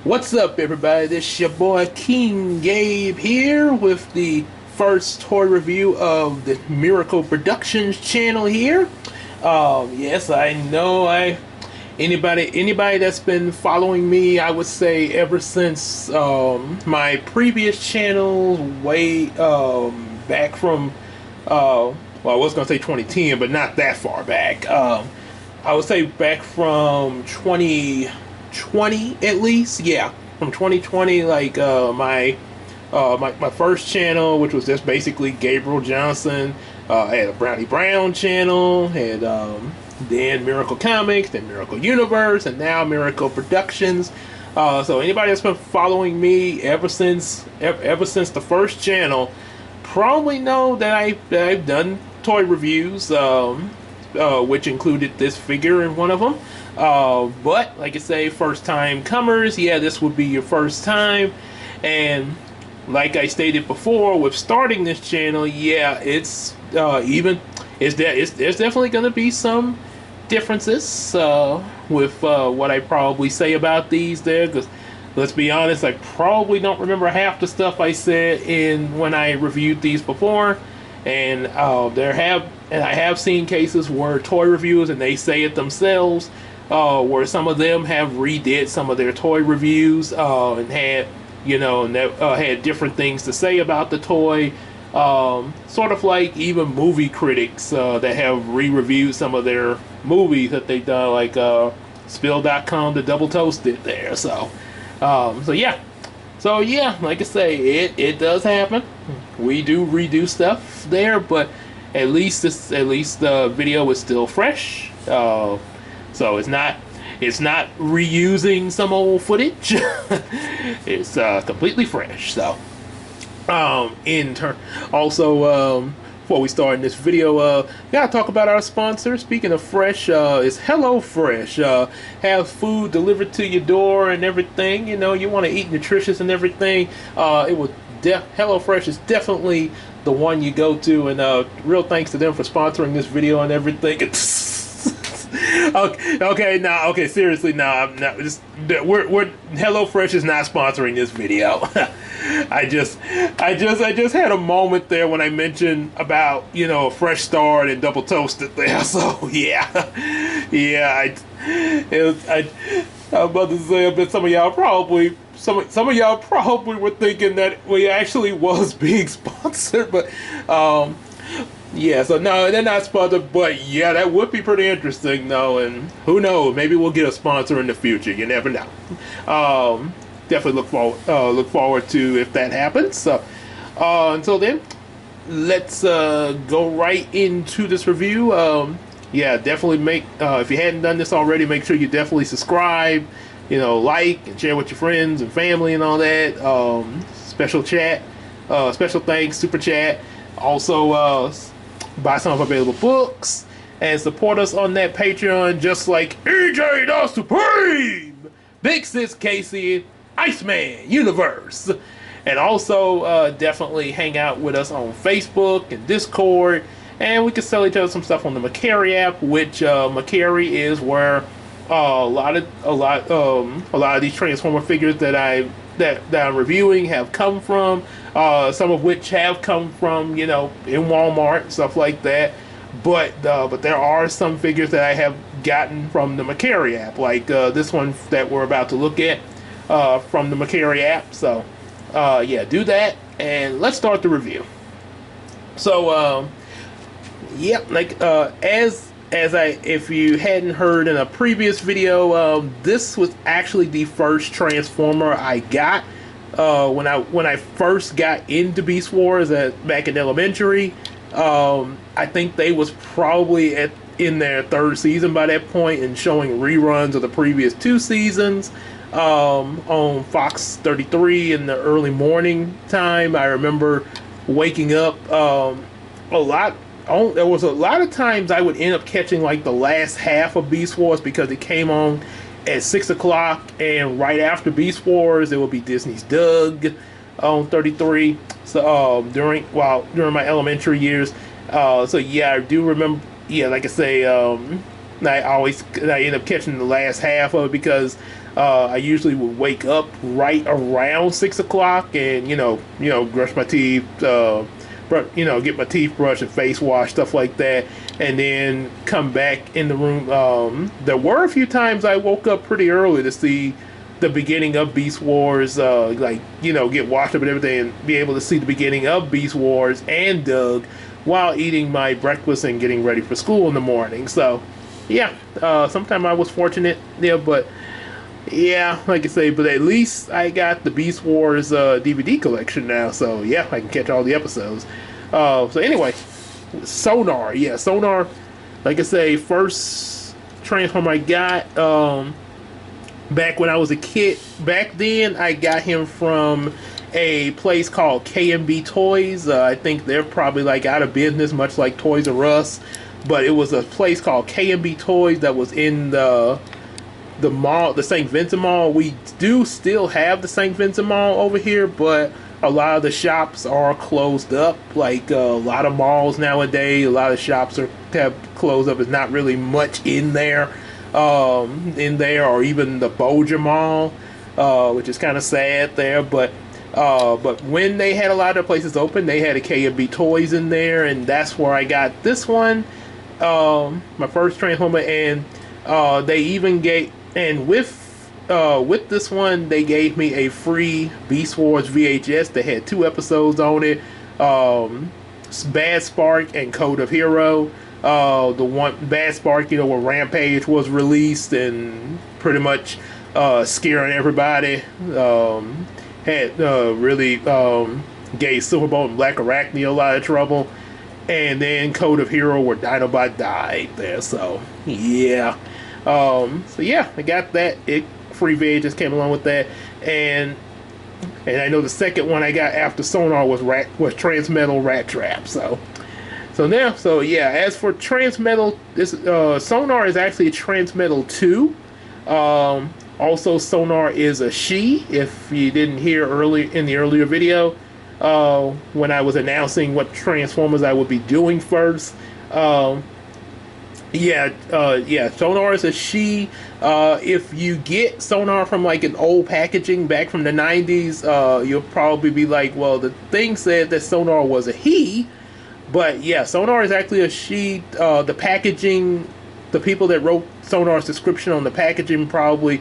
What's up, everybody? This your boy King Gabe here with the first toy review of the Miracle Productions channel here. Yes, I know anybody that's been following me, I would say ever since my previous channels way back from well, I was gonna say 2010, but not that far back. I would say back from 2020 at least. Yeah, from 2020, like my first channel, which was just basically Gabriel Johnson. I had a Brownie Brown channel, had then Miracle Comics, then Miracle Universe, and now Miracle Productions. So anybody that's been following me ever since the first channel probably know that I've done toy reviews, which included this figure in one of them. But like I say, first time comers, yeah, this would be your first time. And like I stated before, with starting this channel, yeah, there's definitely going to be some differences with what I probably say about these there, because let's be honest, I probably don't remember half the stuff I said when I reviewed these before. And I have seen cases where toy reviewers, and they say it themselves, where some of them have redid some of their toy reviews and had had different things to say about the toy, sort of like even movie critics that have re-reviewed some of their movies that they've done, like Spill.com, the Double Toast did there. So yeah, like I say, it does happen. We do redo stuff there, but at least the video is still fresh. So it's not reusing some old footage. It's completely fresh. So before we start in this video, gotta talk about our sponsor. Speaking of fresh, it's HelloFresh. Have food delivered to your door and everything. You know, you want to eat nutritious and everything. HelloFresh is definitely the one you go to, and real thanks to them for sponsoring this video and everything. Okay, seriously, I'm not. HelloFresh is not sponsoring this video. I just had a moment there when I mentioned about a fresh start and double toasted there. So yeah, I'm about to say, I bet some of y'all probably were thinking that we actually was being sponsored, but yeah, so no, they're not sponsored, but yeah, that would be pretty interesting though, and who knows, maybe we'll get a sponsor in the future. You never know. Definitely look forward to if that happens. So until then, let's go right into this review. Yeah, definitely if you hadn't done this already, make sure you definitely subscribe, like and share with your friends and family and all that. Special thanks, super chat. Also, buy some of our available books and support us on that Patreon, just like EJ the Supreme, Big Sis Casey, Iceman Universe. And also definitely hang out with us on Facebook and Discord, and we can sell each other some stuff on the Macari app, which Macari is where a lot of these Transformer figures that I'm reviewing have come from. Some of which have come from in Walmart, stuff like that. But there are some figures that I have gotten from the Macari app, like this one that we're about to look at from the Macari app. So yeah, do that, and let's start the review. So yeah, like if you hadn't heard in a previous video, this was actually the first Transformer I got when I first got into Beastwars back in elementary. I think they was probably in their third season by that point, and showing reruns of the previous two seasons on Fox 33 in the early morning time. I remember waking up a lot. There was a lot of times I would end up catching like the last half of Beastwars, because it came on at 6 o'clock, and right after Beastwars there would be Disney's Doug on 33. So during my elementary years. So yeah, I do remember. Yeah, like I say, I end up catching the last half of it because I usually would wake up right around 6 o'clock and brush my teeth, get my teeth brushed and face wash, stuff like that, and then come back in the room. There were a few times I woke up pretty early to see the beginning of Beastwars, get washed up and everything, and be able to see the beginning of Beastwars and Doug while eating my breakfast and getting ready for school in the morning. So, yeah, sometime I was fortunate, but yeah, like I say, but at least I got the Beastwars DVD collection now, so yeah, I can catch all the episodes. So anyway, Sonar, Sonar, like I say, first Transformer I got back when I was a kid. Back then, I got him from a place called K&B Toys. I think they're probably like out of business, much like Toys R Us, but it was a place called K&B Toys that was in the mall, the St. Vincent Mall. We do still have the St. Vincent Mall over here, but a lot of the shops are closed up. Like a lot of malls nowadays, a lot of shops have closed up. There's not really much in there, or even the Bolger Mall, which is kind of sad there. But when they had a lot of places open, they had a K&B Toys in there, and that's where I got this one, my first Transformer, and they even gave. And with this one, they gave me a free Beastwars VHS that had 2 episodes on it, Bad Spark and Code of Hero. The one Bad Spark, where Rampage was released and pretty much scaring everybody. Had really gave Silverbolt and Black Arachne a lot of trouble. And then Code of Hero, where Dinobot died there. So yeah. I got that. Free VHS came along with that, and I know the second one I got after Sonar was Transmetal Rat Trap. So yeah. As for Transmetal, this Sonar is actually a Transmetal 2. Also, Sonar is a she. If you didn't hear in the earlier video, when I was announcing what Transformers I would be doing first. Sonar is a she. If you get Sonar from like an old packaging back from the 90s, you'll probably be like, well, the thing said that Sonar was a he. But yeah, Sonar is actually a she. The packaging, the people that wrote Sonar's description on the packaging probably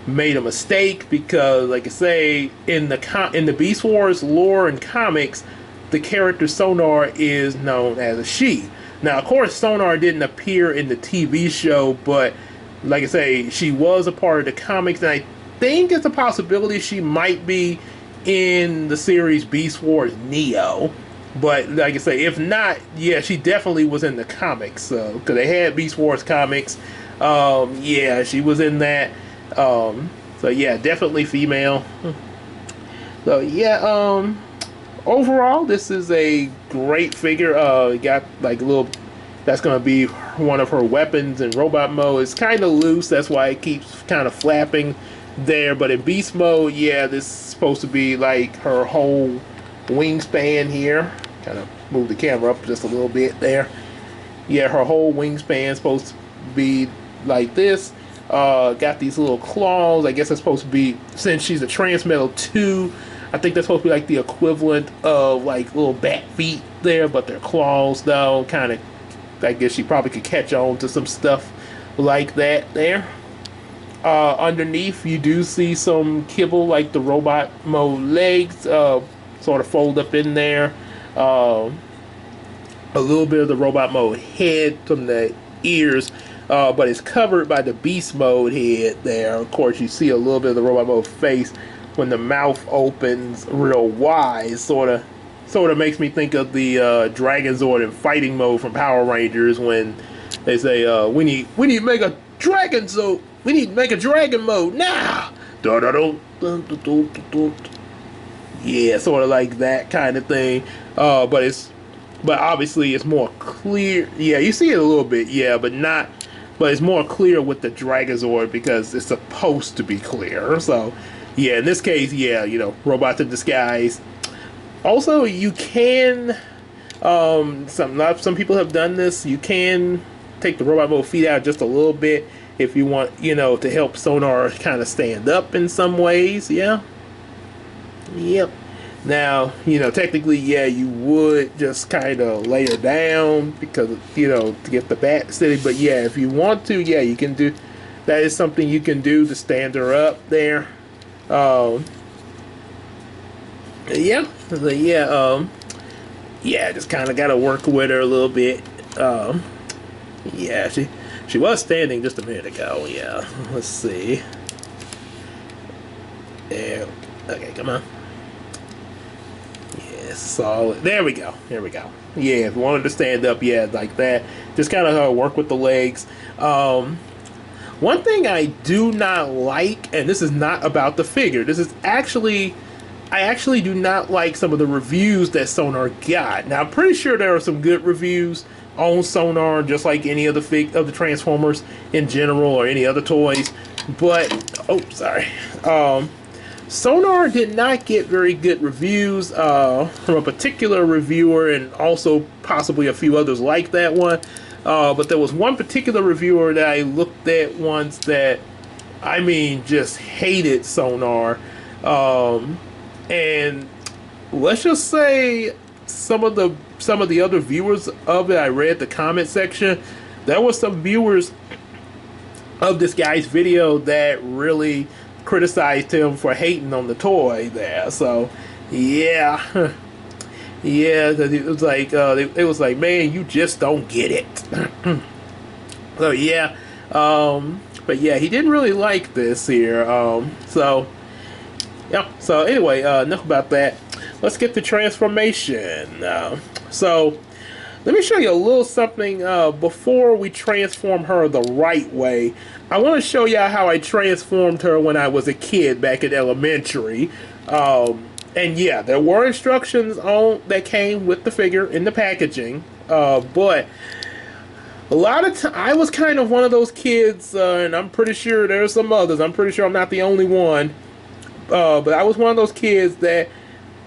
made a mistake, because like I say, in the Beastwars lore and comics, the character Sonar is known as a she. Now, of course, Sonar didn't appear in the TV show, but like I say, she was a part of the comics, and I think it's a possibility she might be in the series Beastwars Neo. But like I say, if not, yeah, she definitely was in the comics, because they had Beastwars comics. She was in that. So yeah, definitely female. So yeah, overall, this is a great figure. Got like a little. That's gonna be one of her weapons in robot mode. It's kind of loose. That's why it keeps kind of flapping there. But in beast mode, yeah, this is supposed to be like her whole wingspan here. Kind of move the camera up just a little bit there. Yeah, her whole wingspan is supposed to be like this. Got these little claws. I guess it's supposed to be, since she's a Transmetal 2, I think that's supposed to be like the equivalent of like little bat feet there, but they're claws though. Kind of, I guess she probably could catch on to some stuff like that there. Underneath, you do see some kibble, like the robot mode legs, sort of fold up in there. A little bit of the robot mode head from the ears, but it's covered by the beast mode head there. Of course, you see a little bit of the robot mode face when the mouth opens real wide. Sort of makes me think of the Dragon Zord in fighting mode from Power Rangers, when they say we need to make a Dragon Zord. We need to make a dragon mode now. Yeah, sort of like that kind of thing. But obviously it's more clear. Yeah, you see it a little bit. Yeah, but it's more clear with the Dragazord because it's supposed to be clear. So yeah, in this case, yeah, robots in disguise. Also, you can some people have done this. You can take the robot mode feet out just a little bit if you want, you know, to help Sonar kind of stand up in some ways. Yeah. Yep. Now, you know, technically, yeah, you would just kind of lay her down because, you know, to get the bat steady. But yeah, if you want to, yeah, you can do. That is something you can do to stand her up there. Yeah, yeah, just kind of got to work with her a little bit. Yeah, she was standing just a minute ago. Yeah, let's see. Yeah, okay, come on. Yeah, solid. There we go. There we go. Yeah, if you wanted to stand up, yeah, like that. Just kind of work with the legs. One thing I do not like, and this is not about the figure. This is actually, I actually do not like some of the reviews that Sonar got. Now, I'm pretty sure there are some good reviews on Sonar, just like any of the Transformers in general or any other toys. But, oh, sorry. Sonar did not get very good reviews from a particular reviewer, and also possibly a few others like that one. But there was one particular reviewer that I looked at once that, I mean, just hated Sonar. And let's just say some of the other viewers of it, I read the comment section, there were some viewers of this guy's video that really criticized him for hating on the toy there. So yeah. Yeah, because it was like, man, you just don't get it. So yeah, but yeah, he didn't really like this here. So yeah. So anyway, enough about that. Let's get to transformation. So let me show you a little something before we transform her the right way. I want to show you how I transformed her when I was a kid back in elementary. And yeah, there were instructions on that came with the figure in the packaging, but a lot of times I was kind of one of those kids, and I'm pretty sure there's some others. I'm pretty sure I'm not the only one, but I was one of those kids that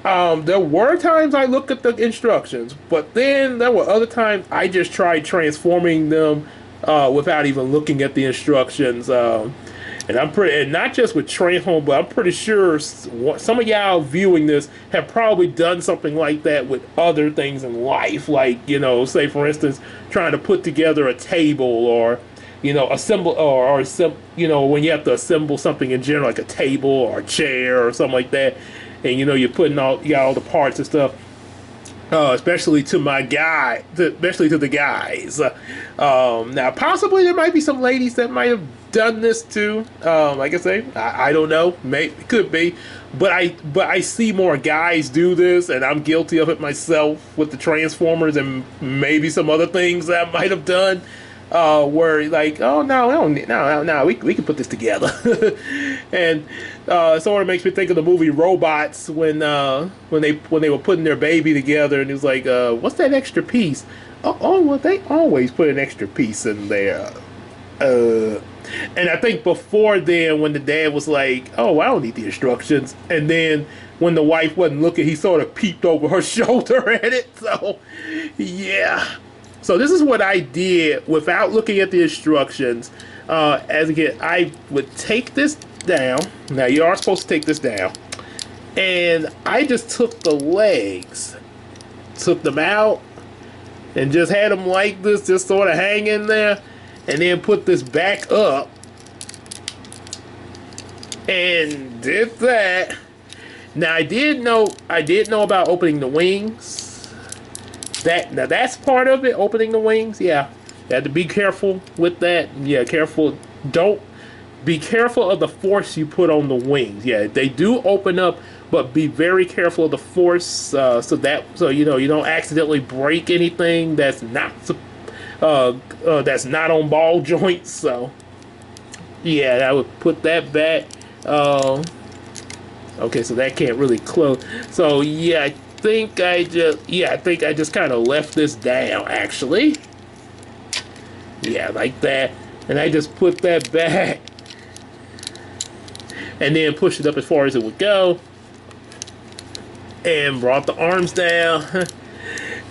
there were times I looked at the instructions, but then there were other times I just tried transforming them without even looking at the instructions. And and not just with Transform, but I'm pretty sure some of y'all viewing this have probably done something like that with other things in life. Like, you know, say for instance, trying to put together a table, or, you know, assemble, you know, when you have to assemble something in general, like a table or a chair or something like that. And, you know, you got all the parts and stuff. Especially to the guys. Now, possibly there might be some ladies that might have done this too. Like I say, I don't know. Maybe it could be, but I see more guys do this, and I'm guilty of it myself with the Transformers and maybe some other things that I might have done. Where like, oh no, we can put this together, and it sort of makes me think of the movie Robots when they were putting their baby together, and it was like, what's that extra piece? Oh, well, they always put an extra piece in there. And I think before then, when the dad was like, oh, I don't need the instructions, and then when the wife wasn't looking, he sort of peeped over her shoulder at it. So yeah. So this is what I did without looking at the instructions. As again, I would take this down. Now you are supposed to take this down, and I just took the legs, took them out, and just had them like this, just sort of hang in there, and then put this back up, and did that. Now I did know about opening the wings. Now that's part of it, opening the wings. Yeah, you have to be careful with that. Yeah, careful. Don't be careful of the force you put on the wings. Yeah, they do open up, but be very careful of the force, so you know you don't accidentally break anything that's not on ball joints. So yeah, I would put that back. Okay, so that can't really close. So yeah, I think I just kind of left this down, actually. Yeah, like that. And I just put that back. And then pushed it up as far as it would go. And brought the arms down.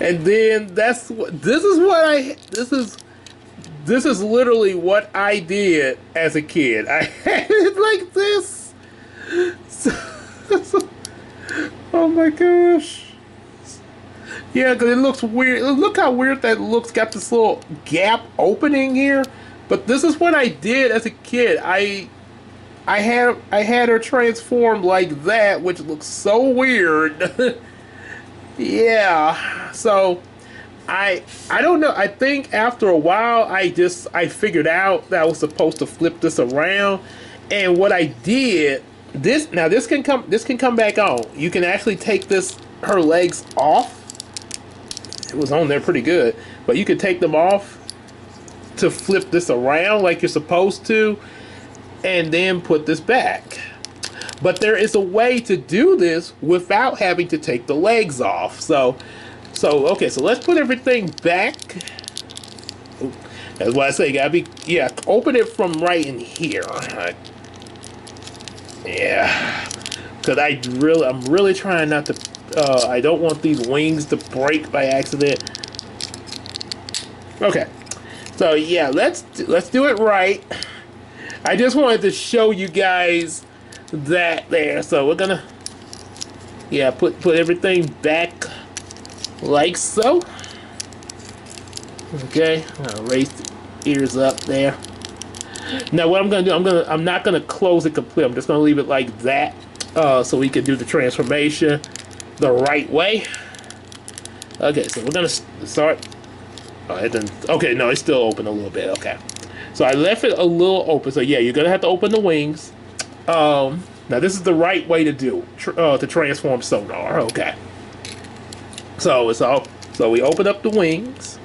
And then this is this is literally what I did as a kid. I had it like this. Oh my gosh. Yeah, because it looks weird. Look how weird that looks. Got this little gap opening here. But this is what I did as a kid. I had her transformed like that, which looks so weird. Yeah. So I don't know. I think after a while I figured out that I was supposed to flip this around. And what I did, this can come back on. You can actually take her legs off. It was on there pretty good, but you could take them off to flip this around like you're supposed to, and then put this back. But there is a way to do this without having to take the legs off. So okay, so let's put everything back. That's why I say you gotta be, yeah, open it from right in here. Yeah, because I'm really trying not to. I don't want these wings to break by accident. Okay, so yeah, let's do it right. I just wanted to show you guys that there. So we're gonna, yeah, put everything back like so. Okay, I'll raise the ears up there. Now what I'm gonna do, I'm not gonna close it completely. I'm just gonna leave it like that, so we can do the transformation the right way. Okay, so we're gonna start. Oh, it didn't. Okay, no, it's still open a little bit. Okay, so I left it a little open. So yeah, you're gonna have to open the wings. Now this is the right way to do to transform Sonar. Okay, so we open up the wings,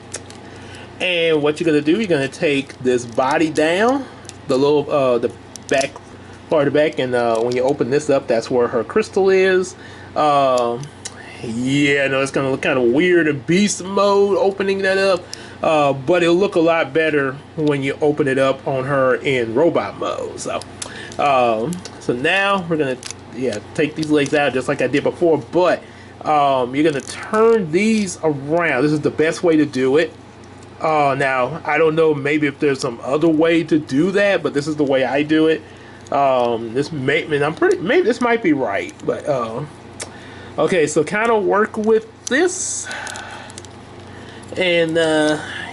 and what you're gonna do, you're gonna take this body down, the little the back part of the back, and when you open this up, that's where her crystal is. Yeah, no, it's gonna look kind of weird in beast mode opening that up, but it'll look a lot better when you open it up on her in robot mode. So now we're gonna, yeah, take these legs out just like I did before, but you're gonna turn these around. This is the best way to do it. Now I don't know, maybe if there's some other way to do that, but this is the way I do it. Maybe this might be right, but okay, so kind of work with this, and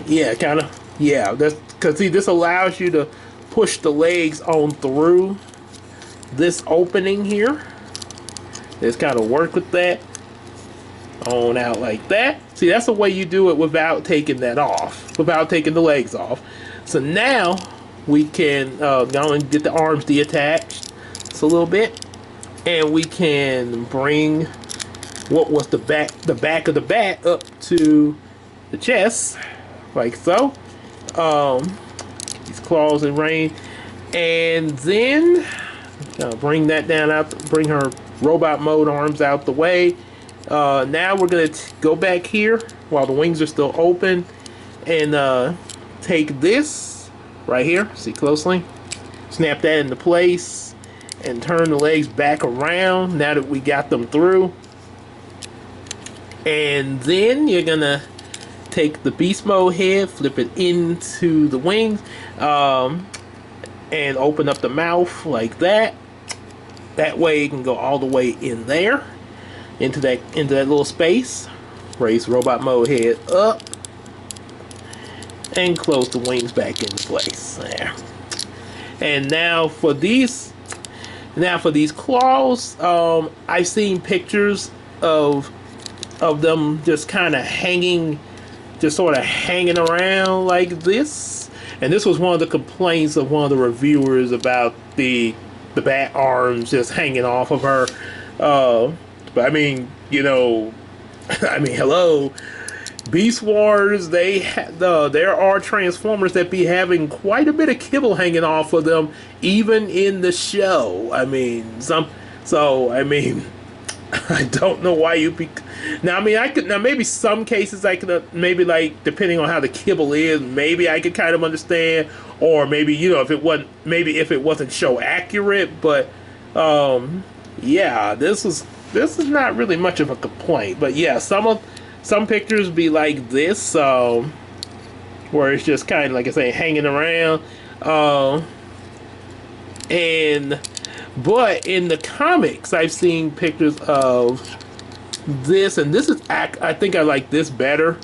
yeah, kind of, yeah, that's because see, this allows you to push the legs on through this opening here. Just kind of work with that on out like that. See, that's the way you do it without taking that off, without taking the legs off. So now we can go and get the arms deattached just a little bit, and we can bring what was the back of the bat up to the chest like so. These claws and rain, and then bring that down out, bring her robot mode arms out the way. Now we're gonna go back here while the wings are still open, and take this right here, see closely, snap that into place, and turn the legs back around now that we got them through. And then you're gonna take the beast mode head, flip it into the wings, and open up the mouth like that. That way it can go all the way in there, into that little space. Raise robot mode head up, and close the wings back into place there. And now for these claws, I've seen pictures of them just kind of hanging, just sort of hanging around like this. And this was one of the complaints of one of the reviewers about the bat arms just hanging off of her. But I mean, you know, I mean, hello, Beastwars, there are Transformers that be having quite a bit of kibble hanging off of them, even in the show. I mean, I don't know why you be. Now, I mean, maybe some cases I could, maybe like, depending on how the kibble is, maybe I could kind of understand, or maybe, you know, if it wasn't show accurate, but, yeah, this is not really much of a complaint, but yeah, some pictures be like this, where it's just kind of like I say hanging around. But in the comics, I've seen pictures of this, and this is I think I like this better.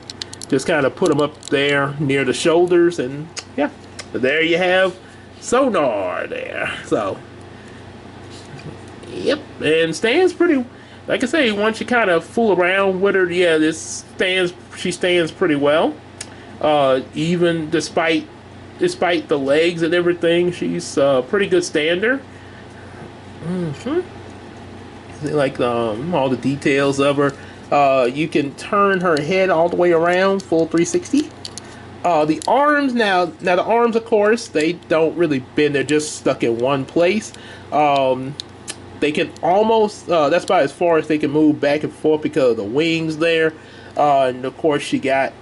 Just kind of put them up there near the shoulders, and yeah, there you have Sonar there. So yep, and stands pretty. Like I say, once you kind of fool around with her, yeah, she stands pretty well. Even despite the legs and everything, she's a pretty good stander. Like all the details of her. You can turn her head all the way around, full 360. The arms now the arms, of course, they don't really bend; they're just stuck in one place. They can almost that's about as far as they can move back and forth because of the wings there. And of course, she got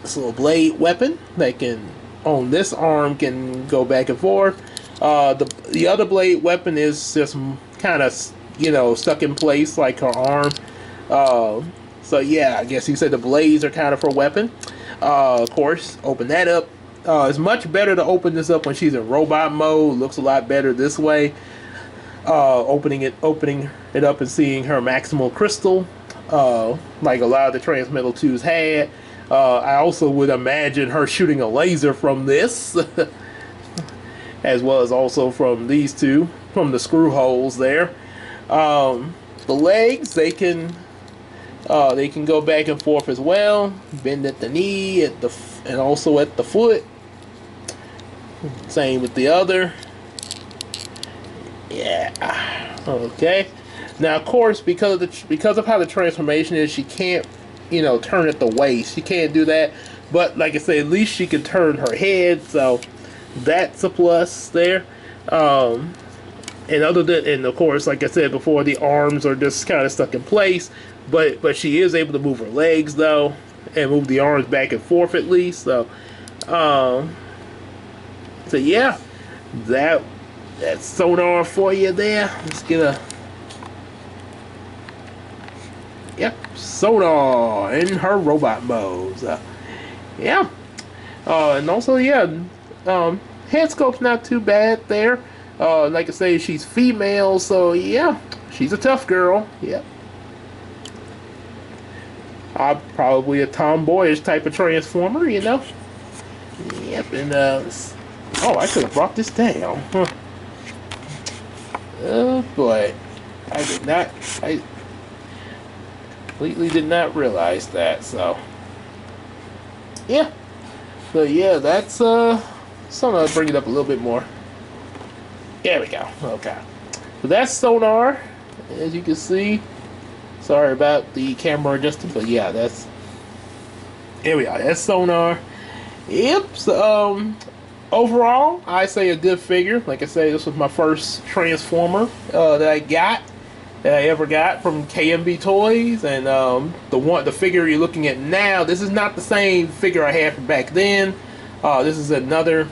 this little blade weapon that can, on this arm, can go back and forth. The other blade weapon is just kind of, stuck in place like her arm. So yeah, I guess you said the blades are kind of her weapon. Of course, open that up. It's much better to open this up when she's in robot mode. Looks a lot better this way. Opening it up and seeing her maximal crystal, like a lot of the Transmetal 2s had. I also would imagine her shooting a laser from this, as well as also from these two, from the screw holes there. The legs, they can go back and forth as well, bend at the knee, and also at the foot. Same with the other. Yeah. Okay. Now, of course, because of how the transformation is, she can't, turn at the waist. She can't do that. But like I say, at least she can turn her head, so that's a plus there. And of course, like I said before, the arms are just kind of stuck in place. But she is able to move her legs though, and move the arms back and forth at least. So yeah, that's Sonar for you there. Let's get a Sonar in her robot mode. So, yeah, and also head sculpt's not too bad there. Like I say, she's female, so yeah, she's a tough girl. Yep. Probably a tomboyish type of transformer, Yep, and oh, I could have brought this down. Huh. Oh boy, I completely did not realize that. So yeah, that's so I'll bring it up a little bit more. There we go. Okay, so that's Sonar, as you can see. Sorry about the camera adjustment, but yeah, there we are. That's Sonar. Yep. So overall, I say a good figure. Like I say, this was my first Transformer that I ever got from KMB Toys, and the figure you're looking at now, this is not the same figure I had from back then. This is another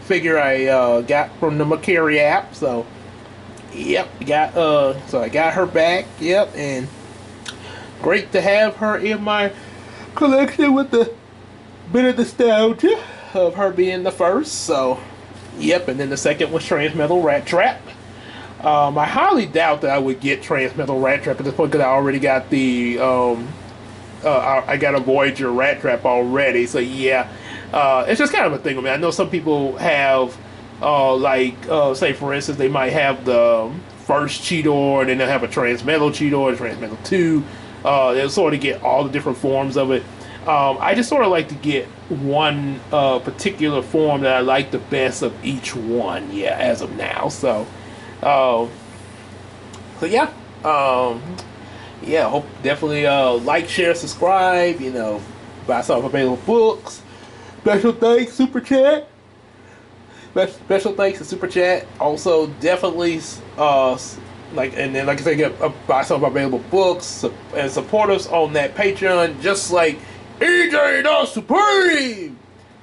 figure I got from the Macari app. So yep, so I got her back. Yep, and great to have her in my collection with the bit of nostalgia of her being the first. So yep, and then the second was Transmetal Rat Trap. I highly doubt that I would get Transmetal Rat Trap at this point because I already got the I got a Voyager Rat Trap already. So yeah, it's just kind of a thing with me. I know some people have say for instance, they might have the first Cheetor, and then they'll have a Transmetal Cheetor, Transmetal 2. They'll sort of get all the different forms of it. I just sort of like to get one particular form that I like the best of each one. Yeah, as of now. So yeah. Hope definitely like, share, subscribe. Buy some available books. Special thanks, super chat. Special thanks to super chat. Also, definitely like I said, buy some available books and support us on that Patreon, just like EJ the Supreme,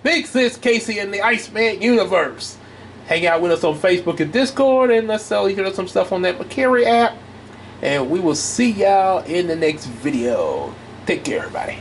Big Sis Casey, and the Iceman Universe. Hang out with us on Facebook and Discord, and let's sell each other some stuff on that Macari app. And we will see y'all in the next video. Take care, everybody.